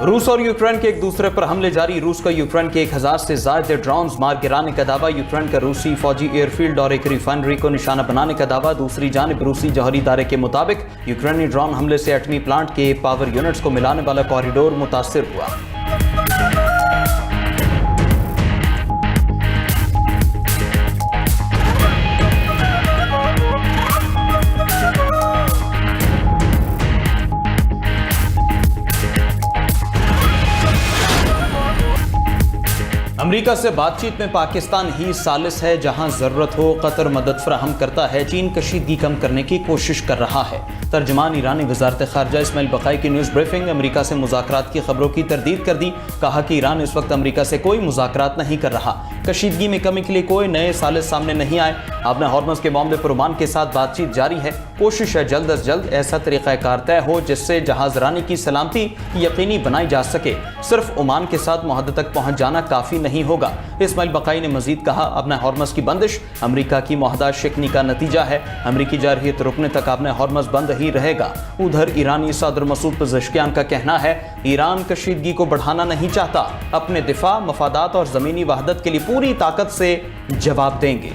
روس اور یوکرین کے ایک دوسرے پر حملے جاری. روس کا یوکرین کے 1000 سے زائد ڈرونز مار گرانے کا دعویٰ. یوکرین کا روسی فوجی ایئر فیلڈ اور ایک ریفائنری کو نشانہ بنانے کا دعویٰ. دوسری جانب روسی جوہری ادارے کے مطابق یوکرینی ڈرون حملے سے ایٹمی پلانٹ کے پاور یونٹس کو ملانے والا کوریڈور متاثر ہوا. امریکہ سے بات چیت میں پاکستان ہی ثالث ہے. جہاں ضرورت ہو قطر مدد فراہم کرتا ہے. چین کشیدگی کم کرنے کی کوشش کر رہا ہے. ترجمان ایرانی وزارت خارجہ اسماعیل بقائی کی نیوز بریفنگ. امریکہ سے مذاکرات کی خبروں کی تردید کر دی. کہا کہ ایران اس وقت امریکہ سے کوئی مذاکرات نہیں کر رہا. کشیدگی میں کمی کے لیے کوئی نئے ثالث سامنے نہیں آئے. آپ نے ہارمز کے معاملے پر عمان کے ساتھ بات چیت جاری ہے. کوشش ہے جلد از جلد ایسا طریقہ کار طے ہو جس سے جہاز رانی کی سلامتی یقینی بنائی جا سکے. صرف عمان کے ساتھ معاہدے تک پہنچ جانا کافی نہیں ہوگا. اسماعیل بقائی نے مزید کہا اپنا ہارمز کی بندش امریکہ کی معاہدہ شکنی کا نتیجہ ہے. امریکی جارحیت رکنے تک اپنا ہارمز بند ہی رہے گا. ادھر ایرانی صدر مسعود پزشکیان کا کہنا ہے ایران کشیدگی کو بڑھانا نہیں چاہتا. اپنے دفاع مفادات اور زمینی وحدت کے لیے پوری طاقت سے جواب دیں گے.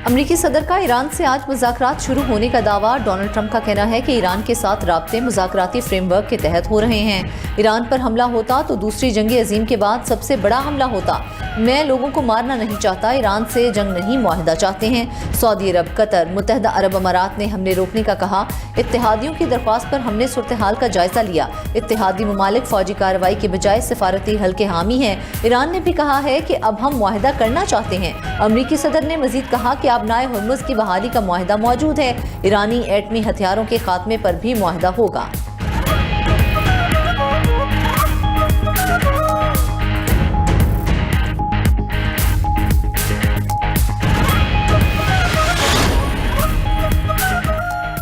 امریکی صدر کا ایران سے آج مذاکرات شروع ہونے کا دعویٰ. ڈونلڈ ٹرمپ کا کہنا ہے کہ ایران کے ساتھ رابطے مذاکراتی فریم ورک کے تحت ہو رہے ہیں. ایران پر حملہ ہوتا تو دوسری جنگ عظیم کے بعد سب سے بڑا حملہ ہوتا. میں لوگوں کو مارنا نہیں چاہتا. ایران سے جنگ نہیں معاہدہ چاہتے ہیں. سعودی عرب، قطر، متحدہ عرب امارات نے حملے روکنے کا کہا. اتحادیوں کی درخواست پر ہم نے صورتحال کا جائزہ لیا. اتحادی ممالک فوجی کارروائی کے بجائے سفارتی حل کے حامی ہیں. ایران نے بھی کہا ہے کہ اب ہم معاہدہ کرنا چاہتے ہیں. امریکی صدر نے مزید کہا کہ آبنائے ہرمز کی بحالی کا معاہدہ موجود ہے. ایرانی ایٹمی ہتھیاروں کے خاتمے پر بھی معاہدہ ہوگا.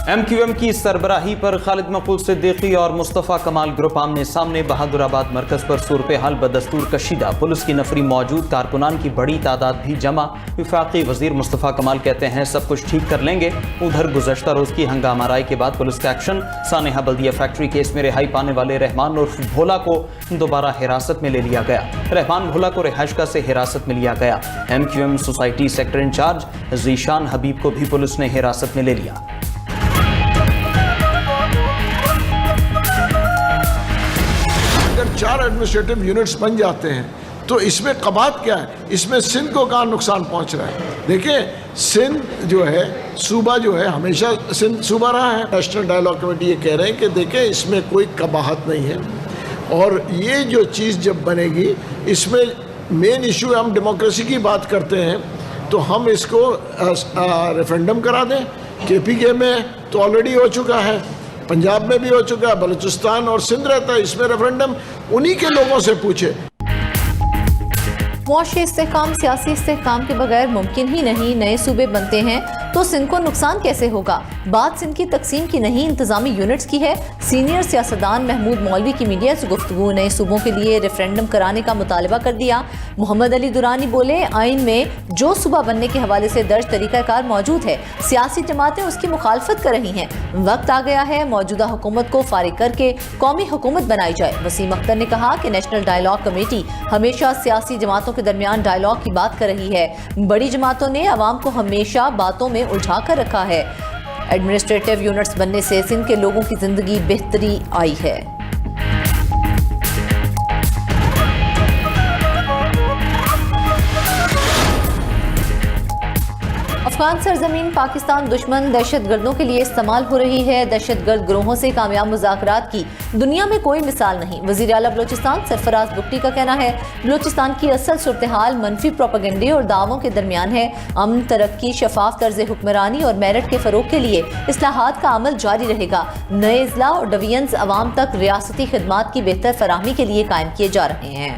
ایم کیو ایم کی سربراہی پر خالد مقبول صدیقی اور مصطفیٰ کمال گروپ آمنے سامنے. بہادر آباد مرکز پر صورتحال بدستور کشیدہ. پولیس کی نفری موجود، کارکنان کی بڑی تعداد بھی جمع. وفاقی وزیر مصطفیٰ کمال کہتے ہیں سب کچھ ٹھیک کر لیں گے. ادھر گزشتہ روز کی ہنگامہ آرائی کے بعد پولیس کا ایکشن. سانحہ بلدیہ فیکٹری کیس میں رہائی پانے والے رحمان عرف بھولا کو دوبارہ حراست میں لے لیا گیا. رحمان بھولا کو رہائش گاہ سے حراست میں لیا گیا. M Q M society sector incharge Zeeshan Habib کو بھی پولیس نے حراست میں لے لیا. اگر 4 ایڈمنسٹریٹو یونٹس بن جاتے ہیں تو اس میں قباحت کیا ہے؟ اس میں سندھ کو کہاں نقصان پہنچ رہا ہے؟ دیکھیں سندھ جو ہے صوبہ جو ہے ہمیشہ سندھ صوبہ رہا ہے. نیشنل ڈائیلاگ کمیٹی یہ کہہ رہے ہیں کہ دیکھیں اس میں کوئی قباحت نہیں ہے. اور یہ جو چیز جب بنے گی اس میں مین ایشو ہم ڈیموکریسی کی بات کرتے ہیں تو ہم اس کو ریفرنڈم کرا دیں. کے پی کے میں تو آلریڈی ہو چکا ہے، پنجاب میں بھی ہو چکا ہے، بلوچستان اور سندھ رہتا ہے. اس میں ریفرنڈم انہی کے لوگوں سے پوچھے. معاشی استحکام سیاسی استحکام کے بغیر ممکن ہی نہیں. نئے صوبے بنتے ہیں تو سندھ کو نقصان کیسے ہوگا؟ بات سندھ کی تقسیم کی نہیں، انتظامی یونٹس کی ہے. سینئر سیاستدان محمود مولوی کی میڈیا سے گفتگو. نئے صوبوں کے لیے ریفرنڈم کرانے کا مطالبہ کر دیا. محمد علی درانی بولے آئین میں جو صوبہ بننے کے حوالے سے درج طریقہ کار موجود ہے، سیاسی جماعتیں اس کی مخالفت کر رہی ہیں. وقت آ گیا ہے موجودہ حکومت کو فارغ کر کے قومی حکومت بنائی جائے. وسیم اختر نے کہا کہ نیشنل ڈائیلاگ کمیٹی ہمیشہ سیاسی جماعتوں کے درمیان ڈائیلاگ کی بات کر رہی ہے. بڑی جماعتوں نے عوام کو ہمیشہ باتوں میں الجھا کر رکھا ہے. ایڈمنسٹریٹو یونٹس بننے سے سندھ کے لوگوں کی زندگی بہتری آئی ہے. افغان سرزمین پاکستان دشمن دہشت گردوں کے لیے استعمال ہو رہی ہے. دہشت گرد گروہوں سے کامیاب مذاکرات کی دنیا میں کوئی مثال نہیں. وزیر اعلیٰ بلوچستان سرفراز بگٹی کا کہنا ہے بلوچستان کی اصل صورتحال منفی پروپیگنڈے اور دعووں کے درمیان ہے. امن، ترقی، شفاف طرز حکمرانی اور میرٹ کے فروغ کے لیے اصلاحات کا عمل جاری رہے گا. نئے اضلاع اور ڈویژنز عوام تک ریاستی خدمات کی بہتر فراہمی کے لیے قائم کیے جا رہے ہیں.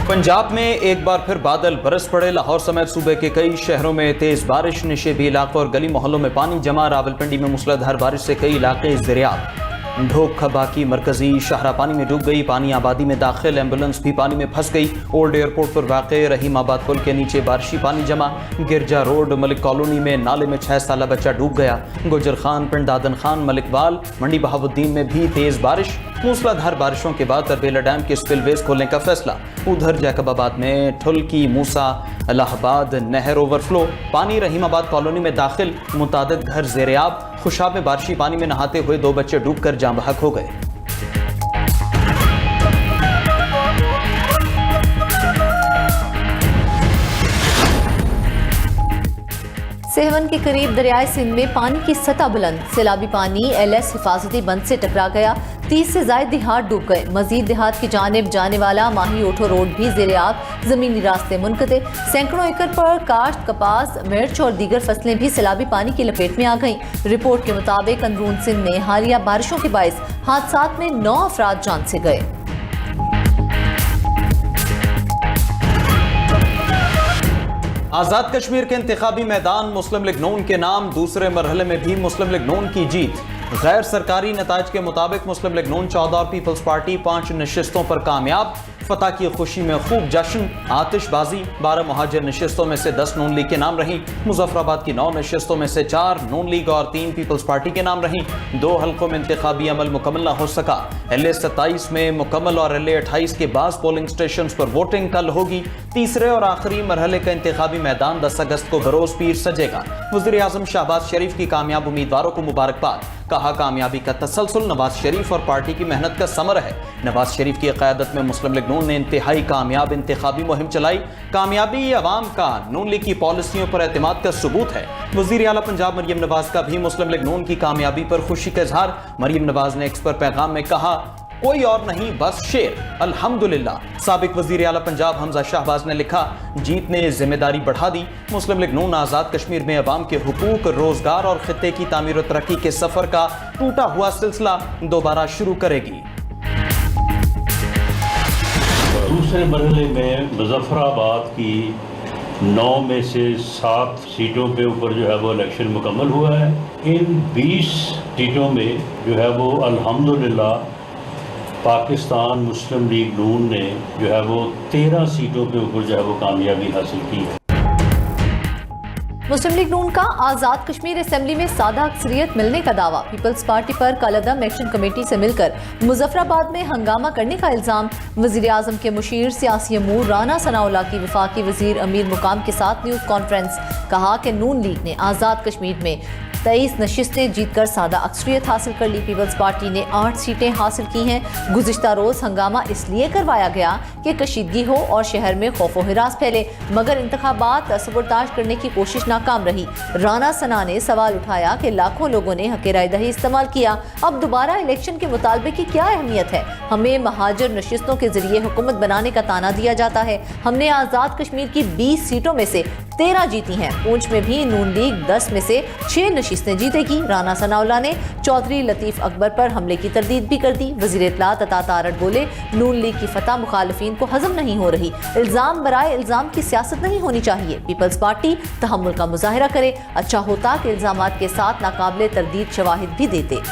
پنجاب میں ایک بار پھر بادل برس پڑے. لاہور سمیت صوبے کے کئی شہروں میں تیز بارش. نشیبی علاقوں اور گلی محلوں میں پانی جمع. راولپنڈی میں موسلادھار بارش سے کئی علاقے زیرآب. ढोक खबा की मरकजी शाहरा पानी में डूब गई, पानी आबादी में दाखिल, एम्बुलेंस भी पानी में फंस गई। ओल्ड एयरपोर्ट पर वाक़े रहीमाबाद पुल के नीचे बारिशी पानी जमा, गिरजा रोड मलिक कॉलोनी में नाले में 6 साला बच्चा डूब गया। गुजर खान पिंड दादन खान मलिकवाल मंडी बहाउद्दीन में भी तेज बारिश, मूसलाधार बारिशों के बाद तरबेला डैम के स्पिलवेज खोलने का फैसला। उधर जैकबाबाद में ठुल्की मूसा इलाहाबाद नहर ओवरफ्लो, पानी रहीमाबाद कॉलोनी में दाखिल, मुतादिद घर ज़ेर-ए-आब। खुशाब में बारिशी पानी में नहाते हुए 2 बच्चे डूबकर जान बहक हो गए। सेहवन के करीब दरियाए सिंध में पानी की सतह बुलंद, सैलाबी पानी LS हिफाजती बंद से टकरा गया, 30 से ज्यादा देहात डूब गए। मजीद देहात की जानिब जाने वाला माही ओठो रोड भी ज़ेर-ए-आब, जमीनी रास्ते मुनक़ते। सैकड़ों एकड़ पर काश्त, कपास, मिर्च और दीगर फसलें भी सैलाबी पानी की लपेट में आ गईं। रिपोर्ट के मुताबिक अंदरून सिंध में हालिया बारिशों के बाइस हादसात में 9 अफराद जान से गए। आज़ाद कश्मीर के इंतखाबी मैदान मुस्लिम लीग नून के नाम, दूसरे मरहले में भी मुस्लिम लीग नून की जीत। गैर सरकारी नताइज के मुताबिक मुस्लिम लीग नून 14 और पीपल्स पार्टी 5 नशिस्तों पर कामयाब। फतह की खुशी में खूब जश्न, आतिशबाजी। 12 मुहाजिर नशिस्तों में से 10 नून लीग के नाम रहीं। मुजफ्फराबाद की 9 नशिस्तों में से 4 नून लीग और 3 पीपल्स पार्टी के नाम रहीं। 2 हल्कों में इंतखाबी अमल मुकम्मल न हो सका। LA 27 में मुकम्मल और LA 28 के बाद पोलिंग स्टेशन पर वोटिंग कल होगी। तीसरे और आखिरी मरहले का इंतखाबी मैदान 10 अगस्त को बरोज पीर सजेगा। वज़ीर आज़म शहबाज शरीफ की कामयाब उम्मीदवारों को मुबारकबाद। कहा कामयाबी का तसलसल नवाज शरीफ और पार्टी की मेहनत का समर है। नवाज शरीफ की क़यादत में मुस्लिम लीग नून ने इंतहाई कामयाब इंतखाबी मुहिम चलाई। कामयाबी अवाम का नून लीग की पॉलिसियों पर एतमाद का सबूत है। वज़ीर आला पंजाब मरियम नवाज का भी मुस्लिम लीग नून की कामयाबी पर खुशी का इजहार। मरियम नवाज ने एक्स पर पैगाम में कहा, कोई और नहीं बस शेर, अल्हम्दुलिल्लाह। साबिक वज़ीर आला पंजाब हमजा शाहबाज ने लिखा, जीत ने जिम्मेदारी बढ़ा दी। मुस्लिम लीग नून आज़ाद कश्मीर में अवाम के हुकूक, रोजगार और खित्ते की तामीर और तरक्की के सफर का टूटा हुआ सिलसिला दोबारा शुरू करेगी। दूसरे मरहले में मुजफ्फराबाद की 9 में से 7 सीटों पे ऊपर जो है वो इलेक्शन मुकम्मल हुआ है। इन 20 सीटों में जो है वो अल्हम्दुलिल्लाह पाकिस्तान मुस्लिम लीग नून ने जो है वो 13 सीटों पे ऊपर जो है वो कामयाबी हासिल की है। मुस्लिम लीग नून का आज़ाद कश्मीर असेंबली में सादा अक्सरियत मिलने का दावा। पीपल्स पार्टी पर कलअदम एक्शन कमेटी से मिलकर मुजफ्फराबाद में हंगामा करने का इल्जाम। वज़ीर आज़म के मुशीर सियासी अमूर राना सनाउल्लाह की वफाकी वज़ीर अमीर मुकाम के साथ न्यूज़ कॉन्फ्रेंस। कहा कि नून लीग ने आज़ाद कश्मीर में 23 नशिस्तें जीतकर सादा अक्सरियत हासिल कर ली। पीपल्स पार्टी ने 8 सीटें हासिल की हैं। गुज़िश्ता रोज़ हंगामा इसलिए करवाया गया कि कशीदगी हो और शहर में खौफ व हिरास फैले, मगर इंतखाबात सबरताश करने की कोशिश नाकाम रही। राना सना ने सवाल उठाया कि लाखों लोगों ने हक़ राय दही इस्तेमाल किया, अब दोबारा इलेक्शन के मुतालबे की क्या अहमियत है? हमें महाजर नशिस्तों के जरिए हुकूमत बनाने का ताना दिया जाता है। हमने आज़ाद कश्मीर की 20 सीटों में से 13 जीती हैं। पूंछ में भी नून लीग 10 में से 6 नशिस्तें जीतेगी। राना सनाउल्लाह ने चौधरी लतीफ़ अकबर पर हमले की तरदीद भी कर दी। वज़ीर इत्तलात अता तारड़ बोले, नून लीग की फतह मुखालिफिन को हजम नहीं हो रही। इल्ज़ाम बराए इल्ज़ाम की सियासत नहीं होनी चाहिए। पीपल्स पार्टी तहम्मुल का मुजाहिरा करे। अच्छा होता कि इल्ज़ामात के साथ नाकाबिले तरदीद शवाहिद भी देते।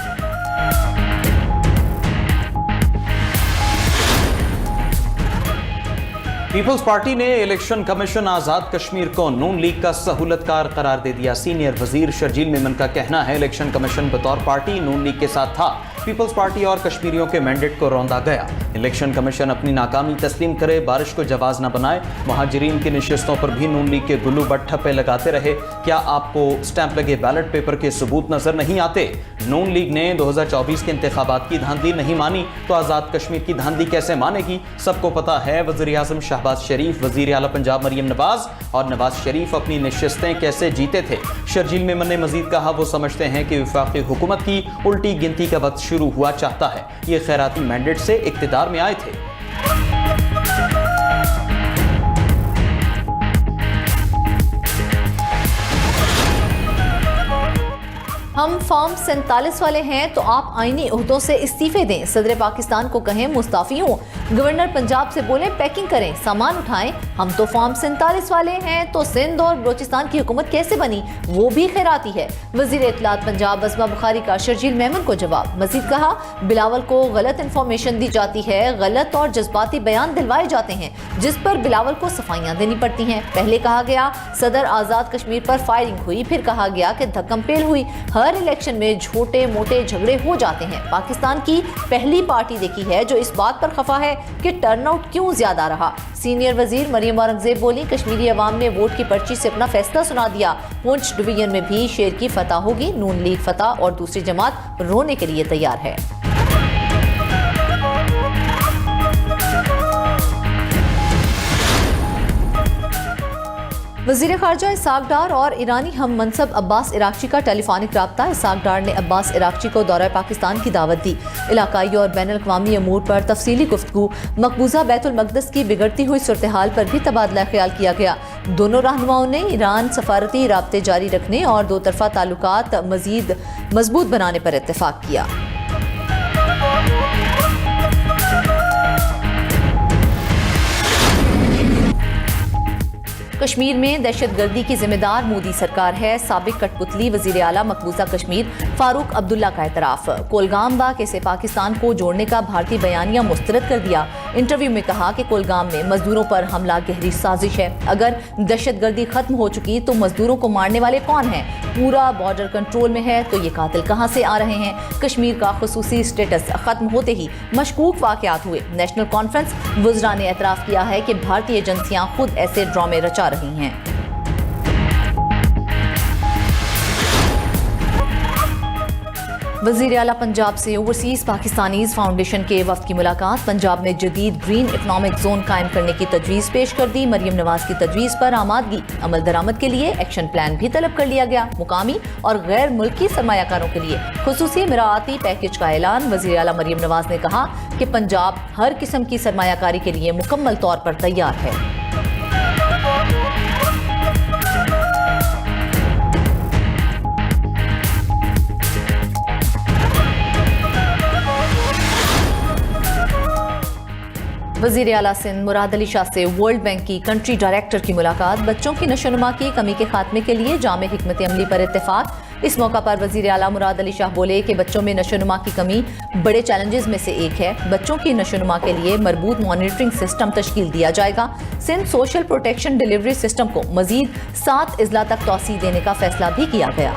पीपल्स पार्टी ने इलेक्शन कमीशन आज़ाद कश्मीर को नून लीग का सहूलतकार करार दे दिया। सीनियर वजीर शर्जील मेमन का कहना है, इलेक्शन कमीशन बतौर पार्टी नून लीग के साथ था। पीपल्स पार्टी और कश्मीरियों के मैंडेट को रौंदा गया। इलेक्शन कमीशन अपनी नाकामी तस्लीम करे, बारिश को जवाज न बनाए। महाजिरीन की नशिस्तों पर भी नून लीग के गुल्लू बट ठप्पे लगाते रहे। क्या आपको स्टैंप लगे बैलेट पेपर के सबूत नजर नहीं आते? नून लीग ने 2024 के इंतखाबात की धांधली नहीं मानी तो आज़ाद कश्मीर की धांधली कैसे मानेगी? सबको पता है वज़ीर आज़म शहबाज शरीफ, वज़ीर आला पंजाब मरियम नवाज और नवाज शरीफ अपनी नशिस्तें कैसे जीते थे। शर्जील मेमन ने मजीद कहा, वो समझते हैं कि वफाकी हुकूमत की उल्टी गिनती का वक्त शुरू हुआ चाहता है। ये खैराती मैंडेट से इक्तिदार में आए थे। हम फॉर्म 47 वाले हैं तो आप आईनी ओहदों से इस्तीफे दें। सदर पाकिस्तान को कहें मुस्ताफी हूँ। गवर्नर पंजाब से बोले पैकिंग करें, सामान उठाएं, हम तो फॉर्म 47 वाले हैं, तो सिंध और बलोचिस्तान की हुकूमत कैसे बनी, वो भी खैराती है। वजीर इत्तलात पंजाब असमा बुखारी का शर्जील मेमन को जवाब। मजीद कहा, बिलावल को गलत इंफॉर्मेशन दी जाती है, गलत और जज्बाती बयान दिलवाए जाते हैं, जिस पर बिलावल को सफाइयां देनी पड़ती हैं। पहले कहा गया सदर आजाद कश्मीर पर फायरिंग हुई, फिर कहा गया कि धक्कम पेल हुई। हर इलेक्शन में छोटे मोटे झगड़े हो जाते हैं। पाकिस्तान की पहली पार्टी देखी है जो इस बात पर खफा है कि टर्नआउट क्यों ज्यादा रहा। सीनियर वजीर मरियम औरंगजेब बोली, कश्मीरी अवाम ने वोट की पर्ची से अपना फैसला सुना दिया। पुंछ डिवीजन में भी शेर की फतह होगी। नून लीग फतह और दूसरी जमात रोने के लिए तैयार है। वज़ीर ख़ारजा इसाक डार और ईरानी हम मनसब अब्बास इराक़ची का टेलीफोनिक राब्ता। इसाक डार ने अब्बास इराक़ची को दौरा पाकिस्तान की दावत दी। इलाकाई और बैनुल-अक़वामी अमूर पर तफसीली गुफ्तगू, मकबूजा बैतुल मक़दस की बिगड़ती हुई सूरत हाल पर भी तबादला ख्याल किया गया। दोनों रहनुमाओं ने ईरान सफारती राब्ते जारी रखने और दो तरफ़ा ताल्लुकात मज़ीद मजबूत बनाने पर इत्तेफाक किया। कश्मीर में दहशतगर्दी की जिम्मेदार मोदी सरकार है। साबिक कठपुतली वजीर आला मकबूजा कश्मीर फारूक अब्दुल्ला का एतराफ़। कोलगाम वाक़े से पाकिस्तान को जोड़ने का भारतीय बयानिया मुस्तरद कर दिया। इंटरव्यू में कहा कि कोलगाम में मजदूरों पर हमला गहरी साजिश है। अगर दहशतगर्दी खत्म हो चुकी तो मजदूरों को मारने वाले कौन हैं? पूरा बॉर्डर कंट्रोल में है तो ये कातिल कहाँ से आ रहे हैं? कश्मीर का खुसूसी स्टेटस खत्म होते ही मशकूक वाक़यात हुए। नेशनल कॉन्फ्रेंस वज़रा ने एतराफ़ किया है कि भारतीय एजेंसियाँ खुद ऐसे ड्रामे रचा रही हैं। वज़ीर आला पंजाब से ओवरसीज़ पाकिस्तानीज़ फाउंडेशन के वफ़द की मुलाकात। पंजाब में जदीद ग्रीन इकनॉमिक जोन कायम करने की तजवीज़ पेश कर दी। मरियम नवाज की तजवीज़ पर आमादगी अमल दरामद के लिए एक्शन प्लान भी तलब कर लिया गया। मुकामी और गैर मुल्की सरमायाकारों के लिए खुसूसी मिराआती पैकेज का ऐलान। वज़ीर आला मरियम नवाज ने कहा कि पंजाब हर किस्म की सरमायाकारी के लिए मुकम्मल तौर पर तैयार है। वज़ीर आला सिंध मुराद अली शाह से वर्ल्ड बैंक की कंट्री डायरेक्टर की मुलाकात। बच्चों की नशोनुमा की कमी के खात्मे के लिए जामे हिकमत अमली पर इत्तेफाक। इस मौका पर वज़ीर आला मुराद अली शाह बोले कि बच्चों में नशोनुमा की कमी बड़े चैलेंजेस में से एक है। बच्चों की नशोनुमा के लिए मरबूत मॉनिटरिंग सिस्टम तश्कील दिया जाएगा। Sindh social protection delivery system को मजीद 7 अजला तक तौसीह देने का फैसला भी किया गया।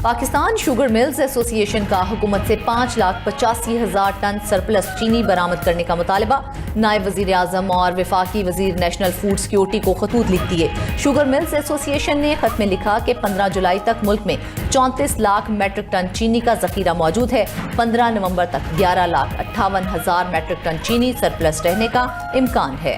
पाकिस्तान शुगर मिल्स एसोसिएशन का हुकूमत से 5,85,000 टन सरप्लस चीनी बरामद करने का मुतालबा। नायब वजीर आजम और वफाकी वजीर नेशनल फूड सिक्योरिटी को खतूत लिख दिए। शुगर मिल्स एसोसिएशन ने खत में लिखा कि 15 जुलाई तक मुल्क में 34 लाख मेट्रिक टन चीनी का जखीरा मौजूद है। 15 नवंबर तक 11,58,000 मेट्रिक टन चीनी सरप्लस रहने का इम्कान है।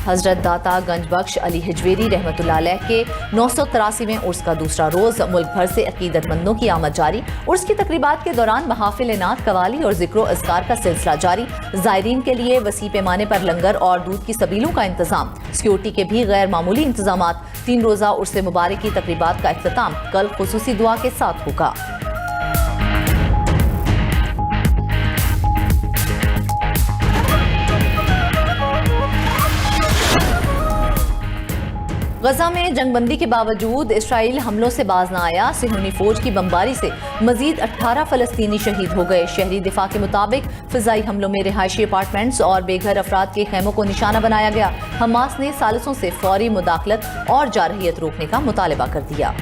हजरत दाता गंजबख्श अली हिजवेरी रहमतुल्लाह अलैह के 983वें उर्स का दूसरा रोज। मुल्क भर से अकीदतमंदों की आमद जारी। उर्स की तकरीबात के दौरान महाफिल नात, कवाली और जिक्र अज़कार का सिलसिला जारी। ज़ायरीन के लिए वसी पैमाने पर लंगर और दूध की सबीलों का इंतजाम। सिक्योरिटी के भी गैर मामूली इंतजाम। 3 रोज़ा उर्स मुबारक की तकरीबात का इख्तिताम कल खुसूसी दुआ के साथ होगा। गजा में जंगबंदी के बावजूद इसराइल हमलों से बाज न आया। सिहूनी फौज की बमबारी से मजीद 18 फलस्तीनी शहीद हो गए। शहरी दिफा के मुताबिक फिजाई हमलों में रिहायशी अपार्टमेंट्स और बेघर अफराद के खैमों को निशाना बनाया गया। हमास ने सालिसों से फौरी मुदाखलत और जारहियत रोकने का मुतालबा कर दिया।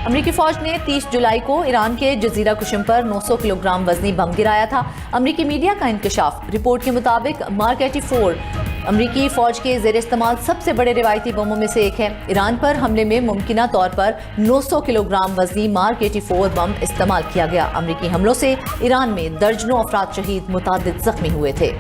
अमरीकी फौज ने 30 जुलाई को ईरान के जजीरा कुशम पर 900 किलोग्राम वजनी बम गिराया था। अमरीकी मीडिया का इंकशाफ। रिपोर्ट के मुताबिक मार्क 84 अमरीकी फौज के ज़ेर इस्तेमाल सबसे बड़े रिवायती बमों में से एक है। ईरान पर हमले में मुमकिना तौर पर 900 किलोग्राम वजनी मार्क 84 बम इस्तेमाल किया गया। अमरीकी हमलों से ईरान में दर्जनों अफराद शहीद, मुतादिद जख्मी हुए थे।